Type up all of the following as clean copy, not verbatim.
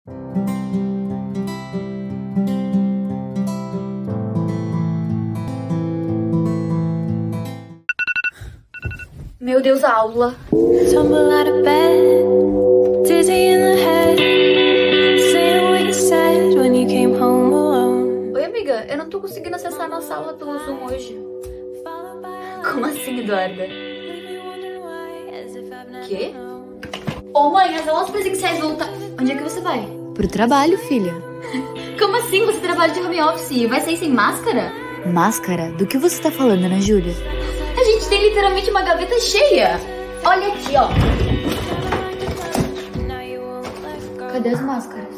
Meu Deus, a aula. Tumble out of bed, dizzy in the head, saying what you said when you came home alone. Oi, amiga, eu não tô conseguindo acessar a nossa aula pelo Zoom hoje. Como assim, Eduarda? Quê? Ô, mãe, as aulas presenciais voltam. Onde é que você vai? Pro trabalho, filha. Como assim? Você trabalha de home office? Vai sair sem máscara? Máscara? Do que você tá falando, Ana Júlia? A gente tem literalmente uma gaveta cheia. Olha aqui, ó. Cadê as máscaras?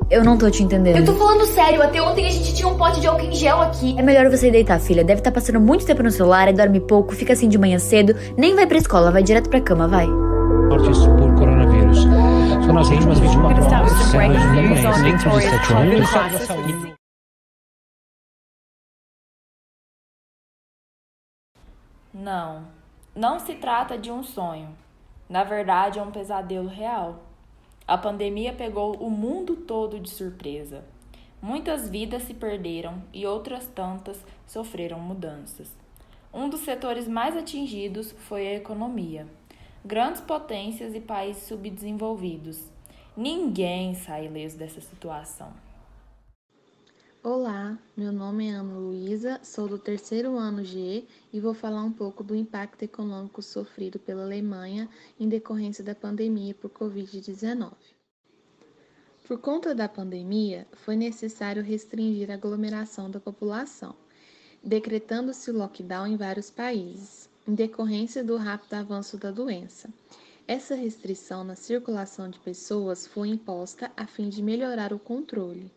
Eu não tô te entendendo. Eu tô falando sério, até ontem a gente tinha um pote de álcool em gel aqui. É melhor você deitar, filha. Deve estar passando muito tempo no celular, aí dorme pouco, fica assim de manhã cedo, nem vai pra escola, vai direto pra cama, vai. Mortes por coronavírus. São nas últimas 24 horas, cenas de dentro de 7 anos. Não se trata de um sonho. Na verdade, é um pesadelo real. A pandemia pegou o mundo todo de surpresa. Muitas vidas se perderam e outras tantas sofreram mudanças. Um dos setores mais atingidos foi a economia. Grandes potências e países subdesenvolvidos. Ninguém sai ileso dessa situação. Olá, meu nome é Ana Luísa, sou do terceiro ano G e vou falar um pouco do impacto econômico sofrido pela Alemanha em decorrência da pandemia por Covid-19. Por conta da pandemia, foi necessário restringir a aglomeração da população, decretando-se o lockdown em vários países, em decorrência do rápido avanço da doença. Essa restrição na circulação de pessoas foi imposta a fim de melhorar o controle.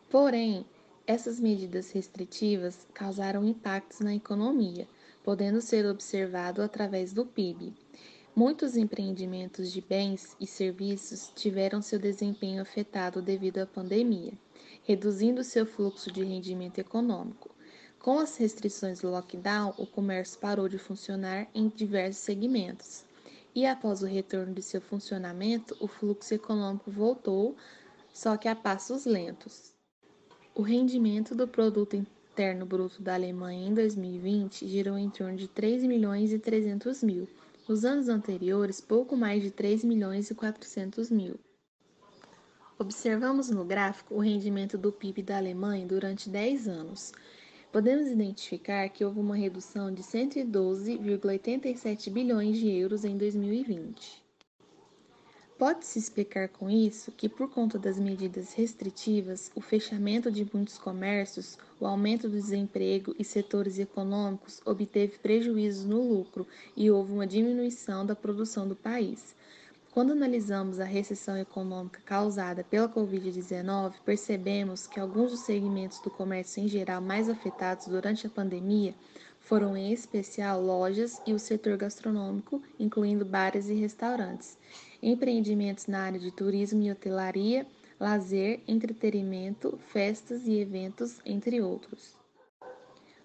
Porém, essas medidas restritivas causaram impactos na economia, podendo ser observado através do PIB. Muitos empreendimentos de bens e serviços tiveram seu desempenho afetado devido à pandemia, reduzindo seu fluxo de rendimento econômico. Com as restrições do lockdown, o comércio parou de funcionar em diversos segmentos. E após o retorno de seu funcionamento, o fluxo econômico voltou, só que a passos lentos. O rendimento do Produto Interno Bruto da Alemanha em 2020 girou em torno de 3 milhões e 300 mil. Nos anos anteriores, pouco mais de 3 milhões e 400 mil. Observamos no gráfico o rendimento do PIB da Alemanha durante 10 anos. Podemos identificar que houve uma redução de 112,87 bilhões de euros em 2020. Pode-se explicar com isso que, por conta das medidas restritivas, o fechamento de muitos comércios, o aumento do desemprego e setores econômicos obteve prejuízos no lucro e houve uma diminuição da produção do país. Quando analisamos a recessão econômica causada pela Covid-19, percebemos que alguns dos segmentos do comércio em geral mais afetados durante a pandemia foram em especial lojas e o setor gastronômico, incluindo bares e restaurantes, empreendimentos na área de turismo e hotelaria, lazer, entretenimento, festas e eventos, entre outros.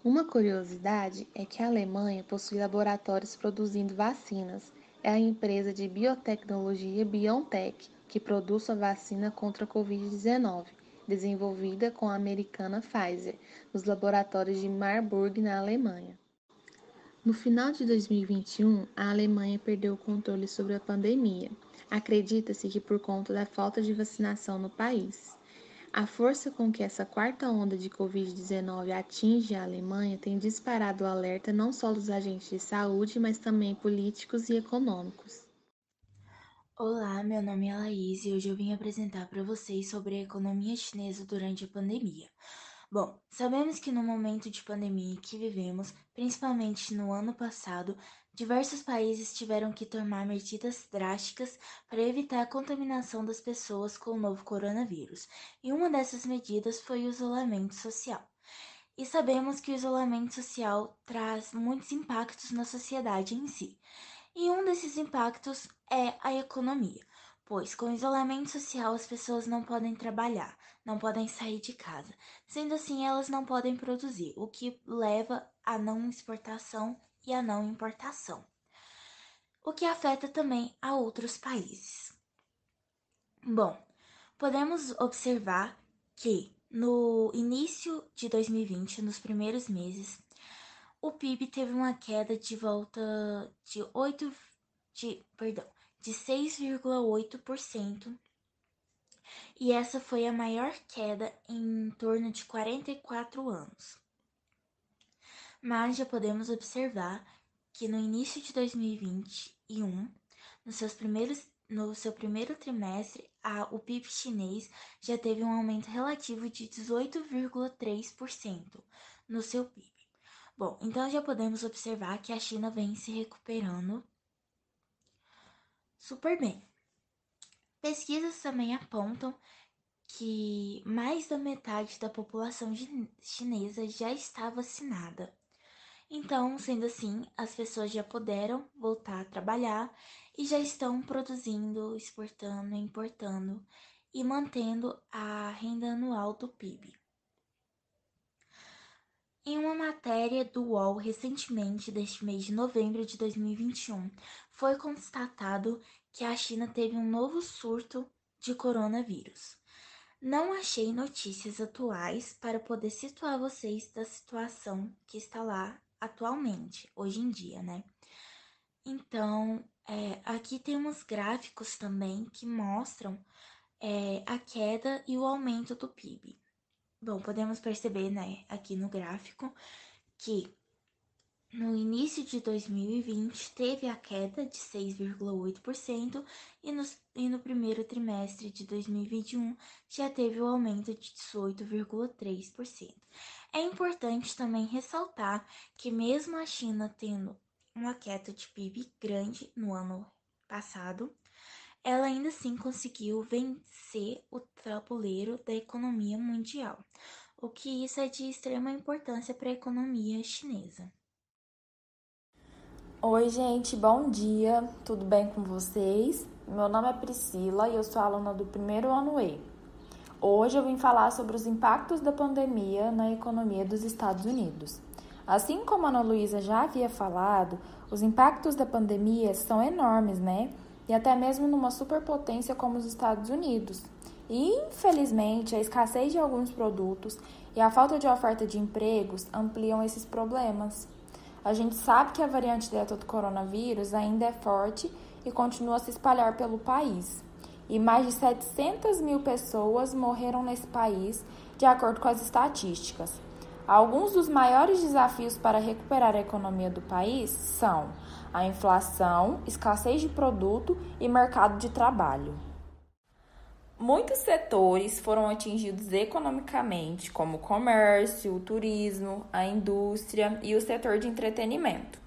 Uma curiosidade é que a Alemanha possui laboratórios produzindo vacinas. É a empresa de biotecnologia BioNTech que produz a vacina contra a Covid-19, desenvolvida com a americana Pfizer, nos laboratórios de Marburg, na Alemanha. No final de 2021, a Alemanha perdeu o controle sobre a pandemia. Acredita-se que por conta da falta de vacinação no país. A força com que essa quarta onda de Covid-19 atinge a Alemanha tem disparado o alerta não só dos agentes de saúde, mas também políticos e econômicos. Olá, meu nome é Laís e hoje eu vim apresentar para vocês sobre a economia chinesa durante a pandemia. Bom, sabemos que no momento de pandemia que vivemos, principalmente no ano passado, diversos países tiveram que tomar medidas drásticas para evitar a contaminação das pessoas com o novo coronavírus, e uma dessas medidas foi o isolamento social. E sabemos que o isolamento social traz muitos impactos na sociedade em si. E um desses impactos é a economia, pois com o isolamento social as pessoas não podem trabalhar, não podem sair de casa. Sendo assim, elas não podem produzir, o que leva à não exportação e à não importação, o que afeta também a outros países. Bom, podemos observar que no início de 2020, nos primeiros meses, o PIB teve uma queda de volta de 6,8%, e essa foi a maior queda em torno de 44 anos. Mas já podemos observar que no início de 2021, no seu primeiro trimestre, o PIB chinês já teve um aumento relativo de 18,3% no seu PIB. Bom, então já podemos observar que a China vem se recuperando super bem. Pesquisas também apontam que mais da metade da população chinesa já está vacinada. Então, sendo assim, as pessoas já puderam voltar a trabalhar e já estão produzindo, exportando, importando e mantendo a renda anual do PIB. Em uma matéria do UOL recentemente, deste mês de novembro de 2021, foi constatado que a China teve um novo surto de coronavírus. Não achei notícias atuais para poder situar vocês da situação que está lá atualmente, hoje em dia, né? Então, aqui temos gráficos também que mostram a queda e o aumento do PIB. Bom, podemos perceber, né, aqui no gráfico, que no início de 2020 teve a queda de 6,8% e no primeiro trimestre de 2021 já teve o aumento de 18,3%. É importante também ressaltar que mesmo a China tendo uma queda de PIB grande no ano passado, ela ainda assim conseguiu vencer o tabuleiro da economia mundial, o que isso é de extrema importância para a economia chinesa. Oi, gente, bom dia, tudo bem com vocês? Meu nome é Priscila e eu sou aluna do primeiro ano E. Hoje eu vim falar sobre os impactos da pandemia na economia dos Estados Unidos. Assim como a Ana Luísa já havia falado, os impactos da pandemia são enormes, né? E até mesmo numa superpotência como os Estados Unidos. E, infelizmente, a escassez de alguns produtos e a falta de oferta de empregos ampliam esses problemas. A gente sabe que a variante delta do coronavírus ainda é forte e continua a se espalhar pelo país. E mais de 700 mil pessoas morreram nesse país, de acordo com as estatísticas. Alguns dos maiores desafios para recuperar a economia do país são a inflação, escassez de produto e mercado de trabalho. Muitos setores foram atingidos economicamente, como o comércio, o turismo, a indústria e o setor de entretenimento.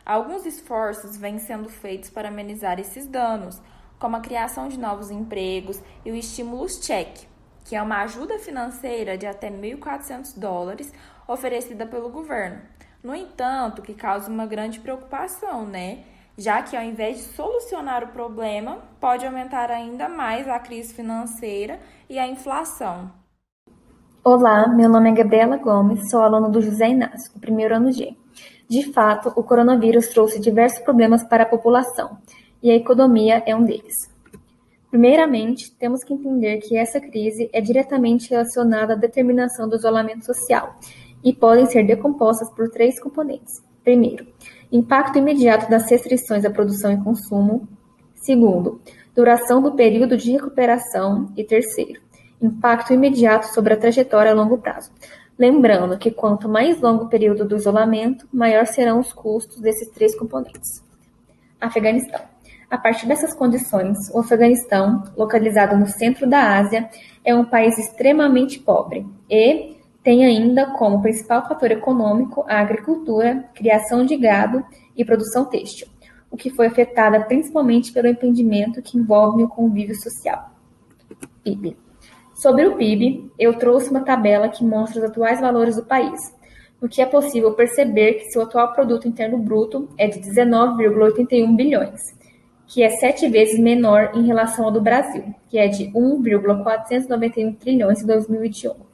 Alguns esforços vêm sendo feitos para amenizar esses danos, como a criação de novos empregos e o estímulos cheque, que é uma ajuda financeira de até $1.400 oferecida pelo governo. No entanto, que causa uma grande preocupação, né? Já que ao invés de solucionar o problema, pode aumentar ainda mais a crise financeira e a inflação. Olá, meu nome é Gabriela Gomes, sou aluna do José Inácio, do primeiro ano G. De fato, o coronavírus trouxe diversos problemas para a população, e a economia é um deles. Primeiramente, temos que entender que essa crise é diretamente relacionada à determinação do isolamento social, e podem ser decompostas por 3 componentes. Primeiro, impacto imediato das restrições à produção e consumo. Segundo, duração do período de recuperação. E terceiro, impacto imediato sobre a trajetória a longo prazo. Lembrando que quanto mais longo o período do isolamento, maior serão os custos desses 3 componentes. Afeganistão. A partir dessas condições, o Afeganistão, localizado no centro da Ásia, é um país extremamente pobre e tem ainda como principal fator econômico a agricultura, criação de gado e produção têxtil, o que foi afetada principalmente pelo empreendimento que envolve o convívio social. PIB. Sobre o PIB, eu trouxe uma tabela que mostra os atuais valores do país, no que é possível perceber que seu atual produto interno bruto é de 19,81 bilhões, que é 7 vezes menor em relação ao do Brasil, que é de 1,491 trilhões em 2021.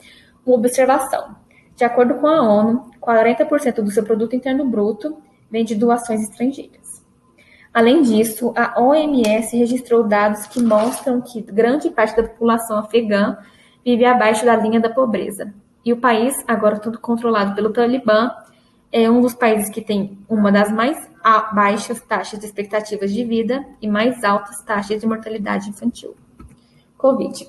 Uma observação. De acordo com a ONU, 40% do seu produto interno bruto vem de doações estrangeiras. Além disso, a OMS registrou dados que mostram que grande parte da população afegã vive abaixo da linha da pobreza. E o país, agora tudo controlado pelo Talibã, é um dos países que tem uma das mais baixas taxas de expectativas de vida e mais altas taxas de mortalidade infantil. Covid.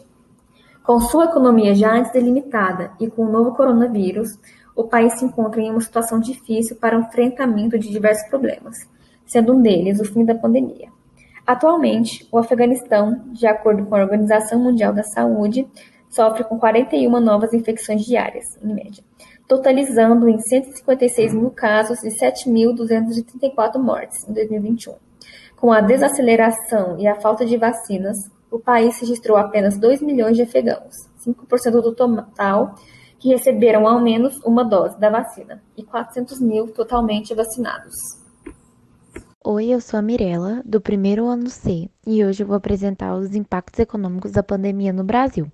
Com sua economia já antes delimitada e com o novo coronavírus, o país se encontra em uma situação difícil para o enfrentamento de diversos problemas, sendo um deles o fim da pandemia. Atualmente, o Afeganistão, de acordo com a Organização Mundial da Saúde, sofre com 41 novas infecções diárias, em média, totalizando em 156 mil casos e 7.234 mortes em 2021. Com a desaceleração e a falta de vacinas, o país registrou apenas 2 milhões de afegãos, 5% do total, que receberam ao menos uma dose da vacina, e 400 mil totalmente vacinados. Oi, eu sou a Mirella, do primeiro ano C, e hoje eu vou apresentar os impactos econômicos da pandemia no Brasil.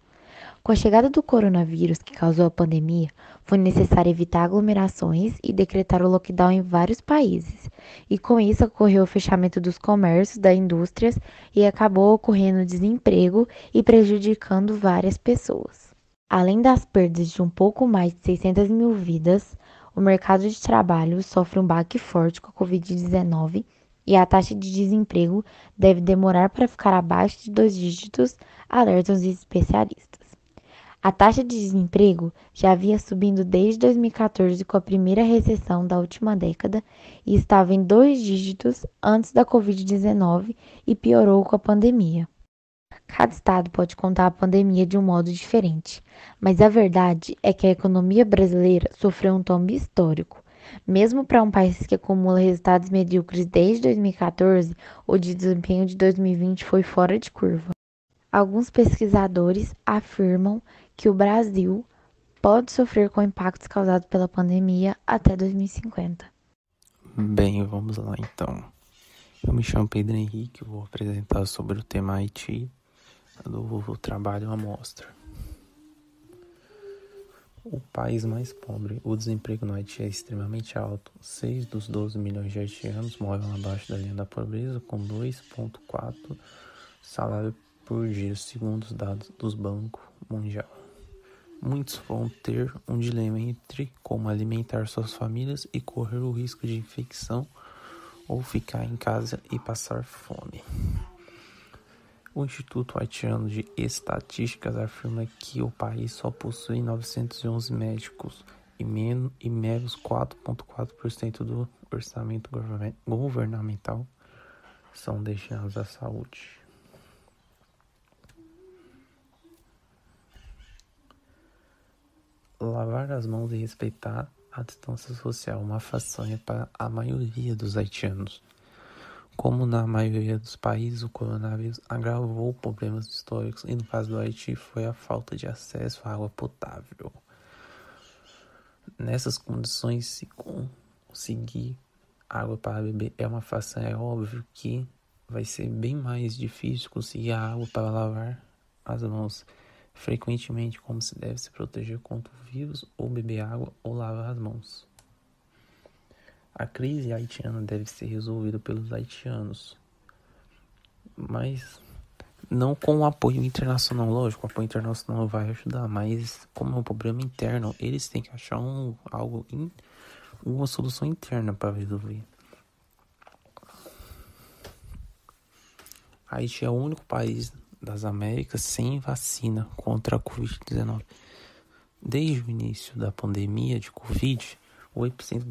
Com a chegada do coronavírus que causou a pandemia, foi necessário evitar aglomerações e decretar o lockdown em vários países. E com isso ocorreu o fechamento dos comércios, das indústrias e acabou ocorrendo desemprego e prejudicando várias pessoas. Além das perdas de um pouco mais de 600 mil vidas, o mercado de trabalho sofre um baque forte com a Covid-19 e a taxa de desemprego deve demorar para ficar abaixo de 2 dígitos, alertam os especialistas. A taxa de desemprego já vinha subindo desde 2014 com a primeira recessão da última década e estava em 2 dígitos antes da Covid-19 e piorou com a pandemia. Cada estado pode contar a pandemia de um modo diferente, mas a verdade é que a economia brasileira sofreu um tombo histórico. Mesmo para um país que acumula resultados medíocres desde 2014, o desempenho de 2020 foi fora de curva. Alguns pesquisadores afirmam que o Brasil pode sofrer com impactos causados pela pandemia até 2050. Bem, vamos lá então. Eu me chamo Pedro Henrique, vou apresentar sobre o tema Haiti do trabalho amostra. O país mais pobre, o desemprego no Haiti é extremamente alto. 6 dos 12 milhões de haitianos moram abaixo da linha da pobreza, com 2,4 salário por dia, segundo os dados do Banco Mundial. Muitos vão ter um dilema entre como alimentar suas famílias e correr o risco de infecção ou ficar em casa e passar fome. O Instituto Haitiano de Estatísticas afirma que o país só possui 911 médicos e meros 4,4% do orçamento governamental são destinados à saúde. Lavar as mãos e respeitar a distância social, uma façanha para a maioria dos haitianos. Como na maioria dos países, o coronavírus agravou problemas históricos e no caso do Haiti foi a falta de acesso à água potável. Nessas condições, se conseguir água para beber é uma façanha, é óbvio que vai ser bem mais difícil conseguir a água para lavar as mãos. Frequentemente, como se deve se proteger contra o vírus, ou beber água ou lavar as mãos. A crise haitiana deve ser resolvida pelos haitianos, mas não com o apoio internacional. Lógico, o apoio internacional vai ajudar, mas como é um problema interno, eles têm que achar uma solução interna para resolver. Haiti é o único país das Américas sem vacina contra a Covid-19. Desde o início da pandemia de Covid, o epicentro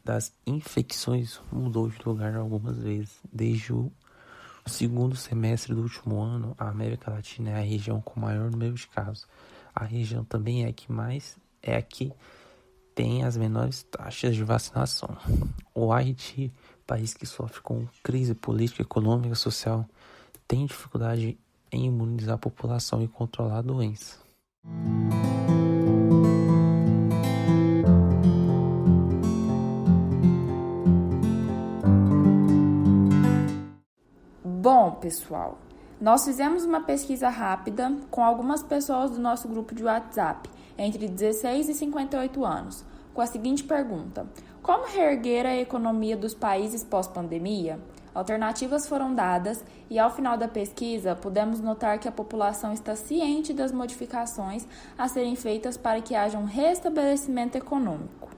das infecções mudou de lugar algumas vezes. Desde o segundo semestre do último ano, a América Latina é a região com maior número de casos. A região também é a que tem as menores taxas de vacinação. O Haiti, país que sofre com crise política, econômica e social, tem dificuldade em imunizar a população e controlar a doença. Bom, pessoal, nós fizemos uma pesquisa rápida com algumas pessoas do nosso grupo de WhatsApp, entre 16 e 58 anos, com a seguinte pergunta: como reerguer a economia dos países pós-pandemia? Alternativas foram dadas e, ao final da pesquisa, pudemos notar que a população está ciente das modificações a serem feitas para que haja um restabelecimento econômico.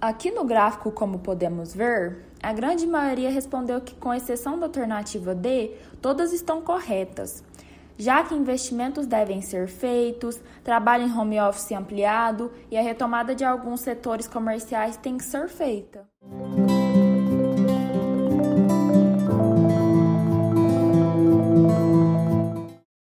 Aqui no gráfico, como podemos ver, a grande maioria respondeu que, com exceção da alternativa D, todas estão corretas, já que investimentos devem ser feitos, trabalho em home office ampliado e a retomada de alguns setores comerciais tem que ser feita.